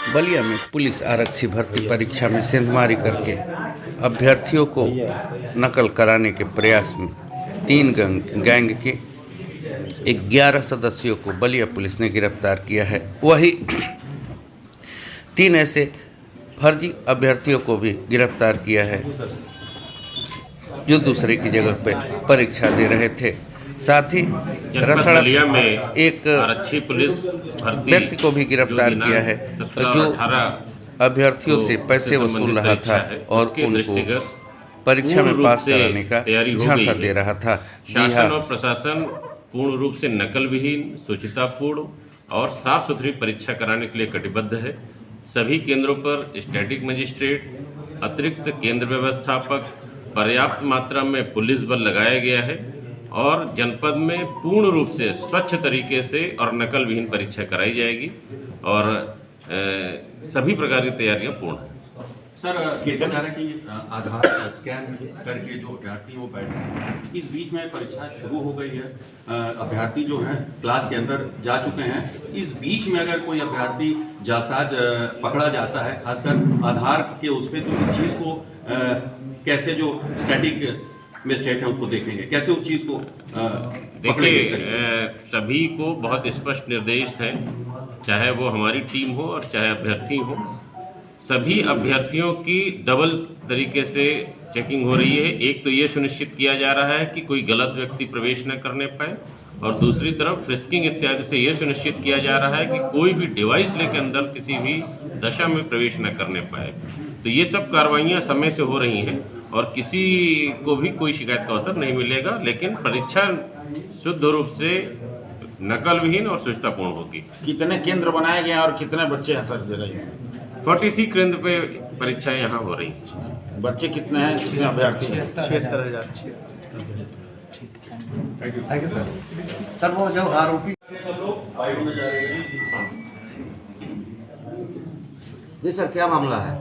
बलिया में पुलिस आरक्षी भर्ती परीक्षा में सेंधमारी करके अभ्यर्थियों को नकल कराने के प्रयास में 3 गैंग के 11 सदस्यों को बलिया पुलिस ने गिरफ्तार किया है। वही 3 ऐसे फर्जी अभ्यर्थियों को भी गिरफ्तार किया है जो दूसरे की जगह पर परीक्षा दे रहे थे। साथ ही रसड़ा से बलिया में एक आरक्षी पुलिस भर्ती व्यक्ति को भी गिरफ्तार किया है जो अभ्यर्थियों से पैसे वसूल रहा था और उनको परीक्षा में पास कराने का झांसा दे रहा था। जी हाँ, शासन और प्रशासन पूर्ण रूप से नकल विहीन, शुचितापूर्ण और साफ सुथरी परीक्षा कराने के लिए कटिबद्ध है। सभी केंद्रों पर स्टैटिक मजिस्ट्रेट, अतिरिक्त केंद्र व्यवस्थापक, पर्याप्त मात्रा में पुलिस बल लगाया गया है और जनपद में पूर्ण रूप से स्वच्छ तरीके से और नकल विहीन परीक्षा कराई जाएगी और सभी प्रकार की तैयारियां पूर्ण हैं। सर, कितना है कि आधार स्कैन करके जो अभ्यर्थी वो बैठे हैं, इस बीच में परीक्षा शुरू हो गई है, अभ्यर्थी जो हैं क्लास के अंदर जा चुके हैं। इस बीच में अगर कोई अभ्यर्थी जालसाज पकड़ा जाता है, खासकर आधार के उस पर, तो इस चीज़ को कैसे जो स्टैटिक मजिस्ट्रेट है उसको देखेंगे, कैसे उस चीज़ को देखिए, सभी को बहुत स्पष्ट निर्देश है, चाहे वो हमारी टीम हो और चाहे अभ्यर्थी हो, सभी अभ्यर्थियों की डबल तरीके से चेकिंग हो रही है। एक तो ये सुनिश्चित किया जा रहा है कि कोई गलत व्यक्ति प्रवेश न करने पाए और दूसरी तरफ फ्रिस्किंग इत्यादि से ये सुनिश्चित किया जा रहा है कि कोई भी डिवाइस लेकर अंदर किसी भी दशा में प्रवेश न करने पाए। तो ये सब कार्रवाइयाँ समय से हो रही हैं और किसी को भी कोई शिकायत का अवसर नहीं मिलेगा, लेकिन परीक्षा शुद्ध रूप से नकल विहीन और शुचितापूर्ण होगी। कितने केंद्र बनाए गए हैं और कितने बच्चे हैं सर दे रहे हैं? 43 केंद्र पे परीक्षाएं यहाँ हो रही हैं। बच्चे कितने हैं, कितने अभ्यर्थी हैं? 76,000। Thank you sir. सर, वो जो आरोपी जी सर, क्या मामला है?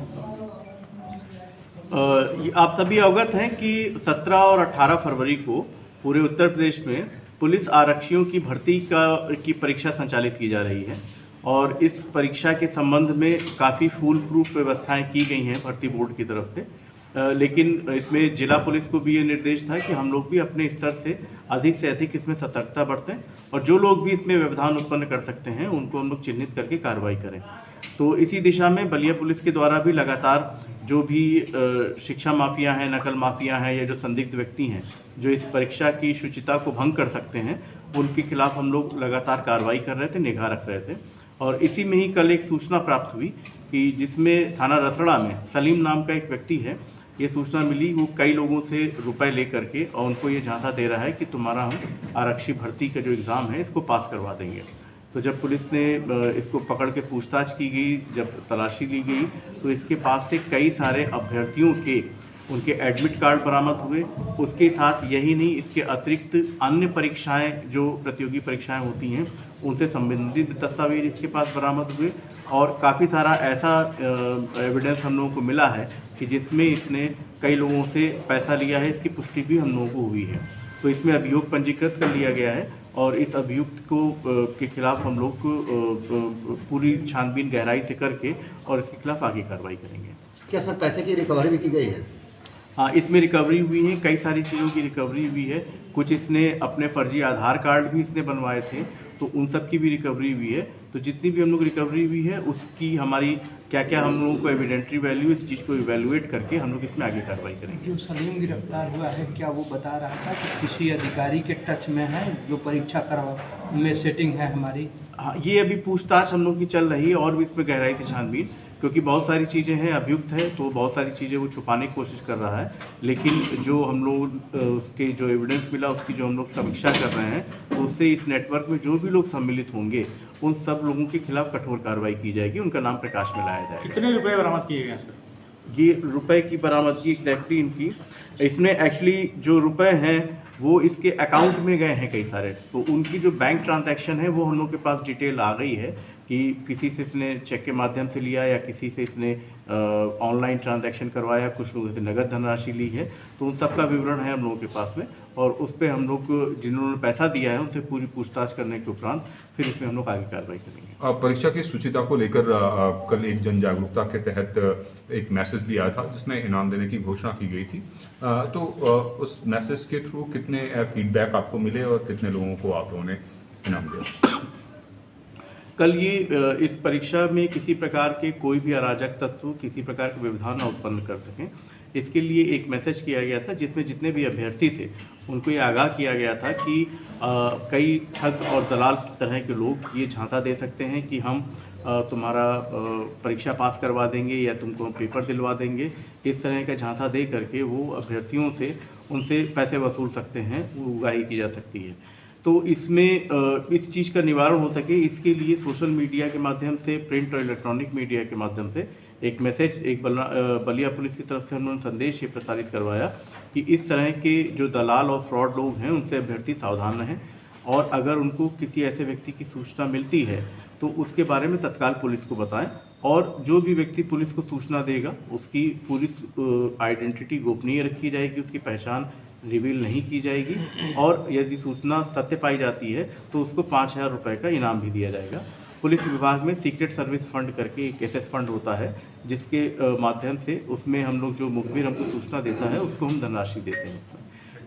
आप सभी अवगत हैं कि 17 और 18 फरवरी को पूरे उत्तर प्रदेश में पुलिस आरक्षियों की भर्ती की परीक्षा संचालित की जा रही है और इस परीक्षा के संबंध में काफ़ी फूल प्रूफ व्यवस्थाएं की गई हैं भर्ती बोर्ड की तरफ से। लेकिन इसमें जिला पुलिस को भी ये निर्देश था कि हम लोग भी अपने स्तर से अधिक इसमें सतर्कता बरतें और जो लोग भी इसमें व्यवधान उत्पन्न कर सकते हैं उनको हम लोग चिन्हित करके कार्रवाई करें। तो इसी दिशा में बलिया पुलिस के द्वारा भी लगातार जो भी शिक्षा माफिया हैं, नकल माफिया हैं या जो संदिग्ध व्यक्ति हैं जो इस परीक्षा की शुचिता को भंग कर सकते हैं, उनके खिलाफ हम लोग लगातार कार्रवाई कर रहे थे, निगाह रख रहे थे। और इसी में ही कल एक सूचना प्राप्त हुई कि जिसमें थाना रसड़ा में सलीम नाम का एक व्यक्ति है, ये सूचना मिली, वो कई लोगों से रुपए ले करके और उनको ये झांसा दे रहा है कि तुम्हारा हम आरक्षी भर्ती का जो एग्ज़ाम है इसको पास करवा देंगे। तो जब पुलिस ने इसको पकड़ के पूछताछ की गई, जब तलाशी ली गई, तो इसके पास से कई सारे अभ्यर्थियों के उनके एडमिट कार्ड बरामद हुए। उसके साथ यही नहीं, इसके अतिरिक्त अन्य परीक्षाएं जो प्रतियोगी परीक्षाएं होती हैं उनसे संबंधित दस्तावेज इसके पास बरामद हुए और काफ़ी सारा ऐसा एविडेंस हम लोगों को मिला है कि जिसमें इसने कई लोगों से पैसा लिया है, इसकी पुष्टि भी हम लोगों को हुई है। तो इसमें अभियोग पंजीकृत कर लिया गया है और इस अभियुक्त को के खिलाफ हम लोग पूरी छानबीन गहराई से करके और इसके खिलाफ आगे कार्रवाई करेंगे। क्या सर पैसे की रिकवरी भी की गई है? हाँ, इसमें रिकवरी हुई है, कई सारी चीज़ों की रिकवरी हुई है। कुछ इसने अपने फर्जी आधार कार्ड भी इसने बनवाए थे, तो उन सब की भी रिकवरी हुई है। तो जितनी भी हम लोग रिकवरी हुई है उसकी हमारी क्या क्या हम लोगों को एविडेंट्री वैल्यू, इस चीज़ को इवेलुएट करके हम लोग इसमें आगे कार्रवाई करेंगे। जो सलीम गिरफ्तार हुआ है, क्या वो बता रहा था कि किसी अधिकारी के टच में है जो परीक्षा करवा में सेटिंग है हमारी? हाँ, ये अभी पूछताछ हम लोग की चल रही है और भी इसमें गहराई से छानबीन, क्योंकि बहुत सारी चीज़ें हैं, अभियुक्त है तो बहुत सारी चीज़ें वो छुपाने की कोशिश कर रहा है। लेकिन जो हम लोग उसके जो एविडेंस मिला उसकी जो हम लोग समीक्षा कर रहे हैं, तो उससे इस नेटवर्क में जो भी लोग सम्मिलित होंगे उन सब लोगों के खिलाफ कठोर कार्रवाई की जाएगी, उनका नाम प्रकाश में लाया जाएगा। कितने रुपए बरामद किए गए सर? ये रुपए की बरामदगी एग्जैक्टली इनकी, इसमें एक्चुअली जो रुपए हैं वो इसके अकाउंट में गए हैं कई सारे, तो उनकी जो बैंक ट्रांजैक्शन है वो हम लोग के पास डिटेल आ गई है कि किसी से इसने चेक के माध्यम से लिया या किसी से इसने ऑनलाइन ट्रांजैक्शन करवाया, कुछ लोगों से नगद धनराशि ली है। तो उन सब का विवरण है हम लोगों के पास में, और उस पर हम लोग जिन्होंने पैसा दिया है उनसे पूरी पूछताछ करने के उपरांत फिर इसमें हम लोग आगे कार्रवाई करेंगे। परीक्षा की शुचिता को लेकर कल एक जन जागरूकता के तहत एक मैसेज भी आया था जिसमें इनाम देने की घोषणा की गई थी। तो उस मैसेज के थ्रू कितने फीडबैक आपको मिले और कितने लोगों को आप लोगों ने इनाम दिया? कल ये इस परीक्षा में किसी प्रकार के कोई भी अराजक तत्व किसी प्रकार के व्यवधान न उत्पन्न कर सकें, इसके लिए एक मैसेज किया गया था जिसमें जितने भी अभ्यर्थी थे उनको ये आगाह किया गया था कि कई ठग और दलाल तरह के लोग ये झांसा दे सकते हैं कि हम तुम्हारा परीक्षा पास करवा देंगे या तुमको हम पेपर दिलवा देंगे। इस तरह का झांसा दे करके वो अभ्यर्थियों से उनसे पैसे वसूल सकते हैं, वो उगाही की जा सकती है। तो इसमें इस चीज़ का निवारण हो सके इसके लिए सोशल मीडिया के माध्यम से, प्रिंट और इलेक्ट्रॉनिक मीडिया के माध्यम से एक मैसेज, एक बलिया पुलिस की तरफ से उन्होंने संदेश ये प्रसारित करवाया कि इस तरह के जो दलाल और फ्रॉड लोग हैं उनसे अभ्यर्थी सावधान रहें, और अगर उनको किसी ऐसे व्यक्ति की सूचना मिलती है तो उसके बारे में तत्काल पुलिस को बताएं, और जो भी व्यक्ति पुलिस को सूचना देगा उसकी पूरी आइडेंटिटी गोपनीय रखी जाएगी, उसकी पहचान रिवील नहीं की जाएगी, और यदि सूचना सत्य पाई जाती है तो उसको 5,000 रुपये का इनाम भी दिया जाएगा। पुलिस विभाग में सीक्रेट सर्विस फंड करके एक एसएस फंड होता है जिसके माध्यम से उसमें हम लोग जो मुखबिर हमको सूचना देता है उसको हम धनराशि देते हैं।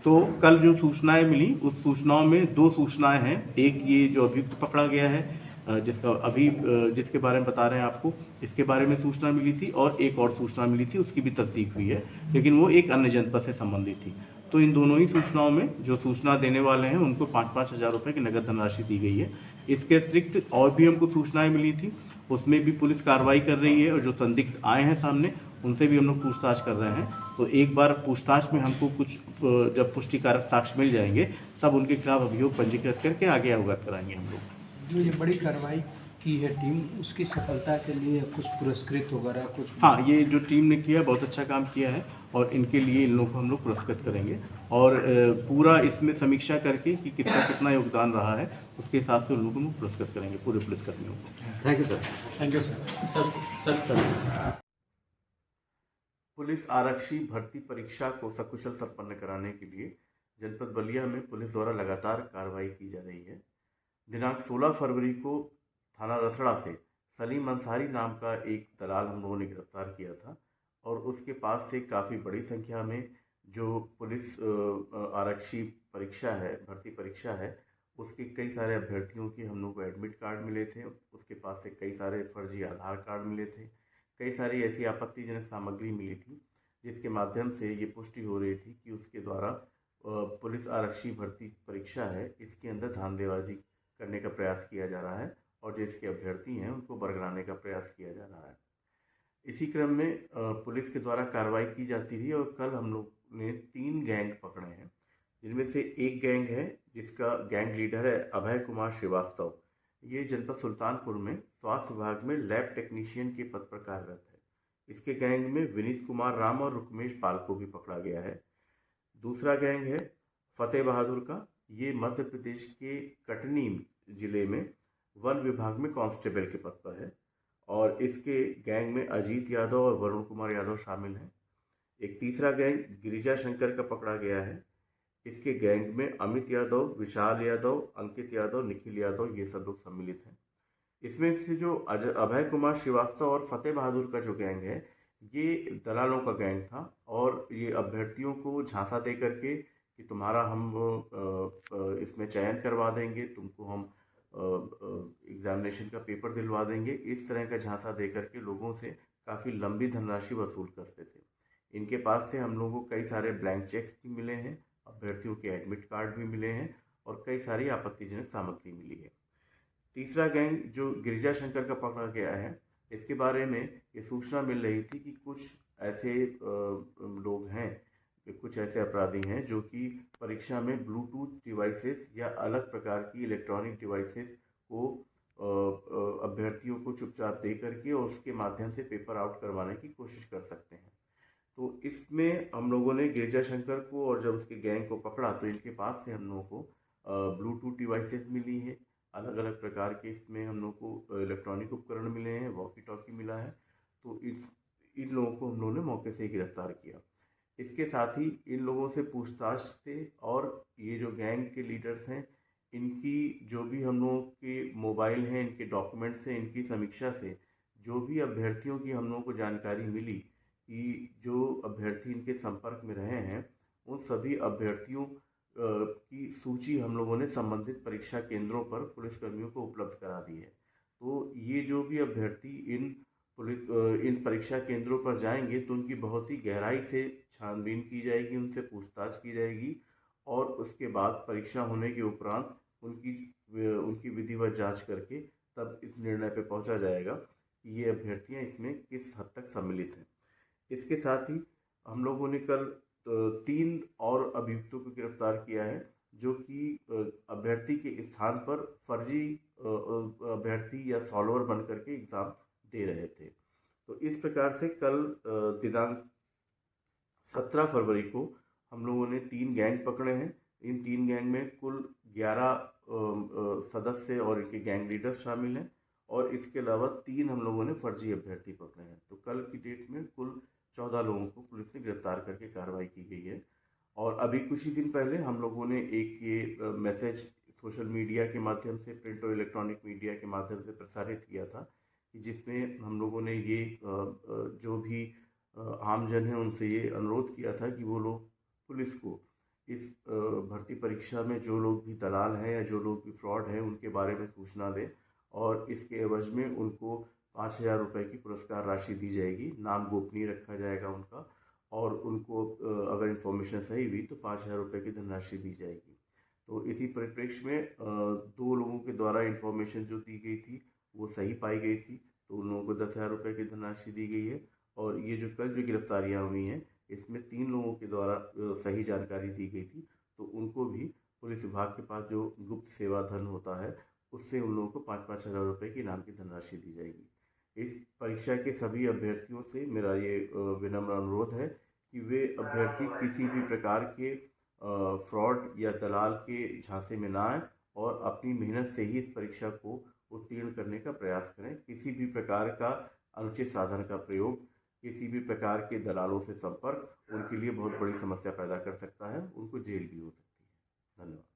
तो कल जो सूचनाएं मिली उस सूचनाओं में 2 सूचनाएं हैं। एक ये जो अभियुक्त पकड़ा गया है जिसके बारे में बता रहे हैं आपको, इसके बारे में सूचना मिली थी, और एक और सूचना मिली थी उसकी भी तस्दीक हुई है, लेकिन वो एक अन्य जनपद से संबंधित थी। तो इन दोनों ही सूचनाओं में जो सूचना देने वाले हैं उनको 5-5 हज़ार रुपये की नगद धनराशि दी गई है। इसके अतिरिक्त और भी हमको सूचनाएं मिली थी, उसमें भी पुलिस कार्रवाई कर रही है, और जो संदिग्ध आए हैं सामने उनसे भी हम लोग पूछताछ कर रहे हैं। तो एक बार पूछताछ में हमको कुछ जब पुष्टिकारक साक्ष्य मिल जाएंगे तब उनके खिलाफ अभियोग पंजीकृत करके आगे अवगत कराएंगे हम लोग। जो ये बड़ी कार्रवाई की है टीम, उसकी सफलता के लिए कुछ पुरस्कृत वगैरह कुछ? हाँ, ये जो टीम ने किया बहुत अच्छा काम किया है, और इनके लिए इन लोगों को हम लोग पुरस्कृत करेंगे, और पूरा इसमें समीक्षा करके कि किसका कितना योगदान रहा है उसके हिसाब से उन लोगों को पुरस्कृत करेंगे, पूरे पुलिसकर्मियों को। Thank you sir. Thank you sir. Sir police आरक्षी भर्ती परीक्षा को सकुशल संपन्न कराने के लिए जनपद बलिया में पुलिस द्वारा लगातार कार्रवाई की जा रही है। दिनांक 16 फरवरी को थाना रसड़ा से सलीम अंसारी नाम का एक दलाल हम लोगों ने गिरफ्तार किया था, और उसके पास से काफ़ी बड़ी संख्या में जो पुलिस आरक्षी परीक्षा है, भर्ती परीक्षा है, उसके कई सारे अभ्यर्थियों की हम लोग को एडमिट कार्ड मिले थे। उसके पास से कई सारे फर्जी आधार कार्ड मिले थे, कई सारी ऐसी आपत्तिजनक सामग्री मिली थी जिसके माध्यम से ये पुष्टि हो रही थी कि उसके द्वारा पुलिस आरक्षी भर्ती परीक्षा है, इसके अंदर धांधलीबाजी करने का प्रयास किया जा रहा है, और जो इसके अभ्यर्थी हैं उनको बरगलाने का प्रयास किया जा रहा है। इसी क्रम में पुलिस के द्वारा कार्रवाई की जाती रही, और कल हम लोग ने 3 गैंग पकड़े हैं, जिनमें से एक गैंग है जिसका गैंग लीडर है अभय कुमार श्रीवास्तव। ये जनपद सुल्तानपुर में स्वास्थ्य विभाग में लैब टेक्नीशियन के पद पर कार्यरत है। इसके गैंग में विनीत कुमार राम और रुकमेश पाल को भी पकड़ा गया है। दूसरा गैंग है फतेह बहादुर का, ये मध्य प्रदेश के कटनी जिले में वन विभाग में कांस्टेबल के पद पर है, और इसके गैंग में अजीत यादव और वरुण कुमार यादव शामिल हैं। एक तीसरा गैंग गिरिजा शंकर का पकड़ा गया है। इसके गैंग में अमित यादव, विशाल यादव, अंकित यादव, निखिल यादव, ये सब लोग सम्मिलित हैं। इसमें से जो अभय कुमार श्रीवास्तव और फतेह बहादुर का जो गैंग है, ये दलालों का गैंग था, और ये अभ्यर्थियों को झांसा दे करके कि तुम्हारा हम इसमें चयन करवा देंगे, तुमको हम एग्जामिनेशन का पेपर दिलवा देंगे, इस तरह का झांसा दे करके लोगों से काफ़ी लंबी धनराशि वसूल करते थे। इनके पास से हम लोगों को कई सारे ब्लैंक चेक्स भी मिले हैं, अभ्यर्थियों के एडमिट कार्ड भी मिले हैं, और कई सारी आपत्तिजनक सामग्री मिली है। तीसरा गैंग जो गिरिजा शंकर का पकड़ा गया है, इसके बारे में ये सूचना मिल रही थी कि कुछ ऐसे लोग हैं, कुछ ऐसे अपराधी हैं जो कि परीक्षा में ब्लूटूथ डिवाइसेस या अलग प्रकार की इलेक्ट्रॉनिक डिवाइसेस को अभ्यर्थियों को चुपचाप दे करके और उसके माध्यम से पेपर आउट करवाने की कोशिश कर सकते हैं। तो इसमें हम लोगों ने गिरिजा शंकर को और जब उसके गैंग को पकड़ा तो इनके पास से हम लोगों को ब्लूटूथ डिवाइसेस मिली है, अलग अलग प्रकार के इसमें हम लोग को इलेक्ट्रॉनिक उपकरण मिले हैं, वॉकी टॉकी मिला है। तो इन लोगों को हम लोगों ने मौके से ही गिरफ्तार किया। इसके साथ ही इन लोगों से पूछताछ से और ये जो गैंग के लीडर्स हैं, इनकी जो भी हम लोगों के मोबाइल हैं, इनके डॉक्यूमेंट्स हैं, इनकी समीक्षा से जो भी अभ्यर्थियों की हम लोगों को जानकारी मिली कि जो अभ्यर्थी इनके संपर्क में रहे हैं, उन सभी अभ्यर्थियों की सूची हम लोगों ने संबंधित परीक्षा केंद्रों पर पुलिसकर्मियों को उपलब्ध करा दी है। तो ये जो भी अभ्यर्थी इन परीक्षा केंद्रों पर जाएंगे तो उनकी बहुत ही गहराई से छानबीन की जाएगी, उनसे पूछताछ की जाएगी और उसके बाद परीक्षा होने के उपरांत उनकी विधिवत जांच करके तब इस निर्णय पे पहुंचा जाएगा कि ये अभ्यर्थियां इसमें किस हद तक सम्मिलित हैं। इसके साथ ही हम लोगों ने कल 3 और अभियुक्तों को गिरफ्तार किया है जो कि अभ्यर्थी के स्थान पर फर्जी अभ्यर्थी या सॉल्वर बन करके एग्ज़ाम दे रहे थे। तो इस प्रकार से कल दिनांक 17 फरवरी को हम लोगों ने 3 गैंग पकड़े हैं। इन 3 गैंग में कुल 11 सदस्य और इनके गैंग लीडर शामिल हैं और इसके अलावा 3 हम लोगों ने फर्जी अभ्यर्थी पकड़े हैं। तो कल की डेट में कुल 14 लोगों को पुलिस ने गिरफ्तार करके कार्रवाई की गई है। और अभी कुछ ही दिन पहले हम लोगों ने एक ये मैसेज सोशल मीडिया के माध्यम से, प्रिंट और इलेक्ट्रॉनिक मीडिया के माध्यम से प्रसारित किया था कि जिसमें हम लोगों ने ये जो भी आमजन है उनसे ये अनुरोध किया था कि वो लोग पुलिस को इस भर्ती परीक्षा में जो लोग भी दलाल हैं या जो लोग भी फ्रॉड हैं उनके बारे में सूचना दें और इसके एवज में उनको 5,000 रुपये की पुरस्कार राशि दी जाएगी। नाम गोपनीय रखा जाएगा उनका और उनको अगर इन्फॉर्मेशन सही हुई तो 5,000 रुपये की धनराशि दी जाएगी। तो इसी परिप्रेक्ष्य में 2 लोगों के द्वारा इन्फॉर्मेशन जो दी गई थी वो सही पाई गई थी, तो उन लोगों को 10,000 रुपये की धनराशि दी गई है। और ये जो कल जो गिरफ्तारियाँ हुई हैं इसमें 3 लोगों के द्वारा सही जानकारी दी गई थी, तो उनको भी पुलिस विभाग के पास जो गुप्त सेवा धन होता है उससे उन लोगों को 5-5 हज़ार रुपये की इनाम की धनराशि दी जाएगी। इस परीक्षा के सभी अभ्यर्थियों से मेरा ये विनम्र अनुरोध है कि वे अभ्यर्थी किसी भी प्रकार के फ्रॉड या दलाल के झांसे में ना आए और अपनी मेहनत से ही इस परीक्षा को उत्तीर्ण करने का प्रयास करें। किसी भी प्रकार का अनुचित साधन का प्रयोग, किसी भी प्रकार के दलालों से संपर्क उनके लिए बहुत बड़ी समस्या पैदा कर सकता है, उनको जेल भी हो सकती है। धन्यवाद।